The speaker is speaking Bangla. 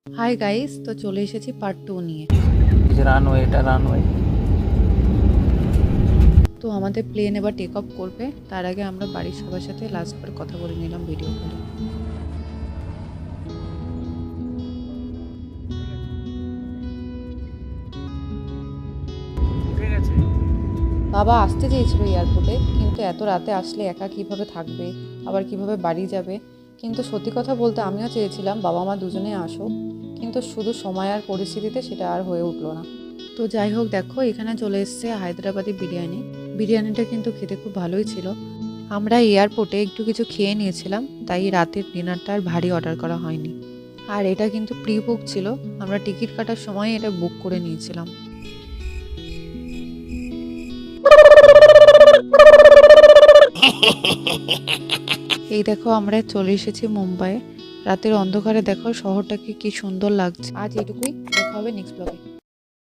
হাই গাইস, তো চলে এসেছি পার্ট 2 নিয়ে। রানওয়ে, এটা রানওয়ে। তো আমাদের প্লেন এবার টেক অফ করবে, তার আগে আমরা বাড়ির সবার সাথে লাস্টবার কথা বলে নিলাম ভিডিও কলে। বাবা আসতে চেয়েছিল এয়ারপোর্টে, কিন্তু এত রাতে আসলে একা কিভাবে থাকবে, আবার কিভাবে বাড়ি যাবে। কিন্তু সত্যি কথা বলতে আমিও চেয়েছিলাম বাবা মা দুজনেই আসুক, কিন্তু শুধু সময় আর পরিস্থিতিতে সেটা আর হয়ে উঠলো না। তো যাই হোক, দেখো এখানে চলে এসেছে হায়দ্রাবাদি বিরিয়ানি। বিরিয়ানিটা কিন্তু খেতে খুব ভালোই ছিল। আমরা এয়ারপোর্টে একটু কিছু খেয়ে নিয়েছিলাম, তাই রাতের ডিনারটা আর ভারী অর্ডার করা হয়নি। আর এটা কিন্তু প্রি বুক ছিল, আমরা টিকিট কাটার সময় এটা বুক করে নিয়েছিলাম। এই দেখো আমরা চলে এসেছি মুম্বাইয়ে। রাতের অন্ধকারে দেখো শহরটাকে কি সুন্দর লাগছে। আজ এটুকুই, দেখা হবে নেক্সট ব্লগে।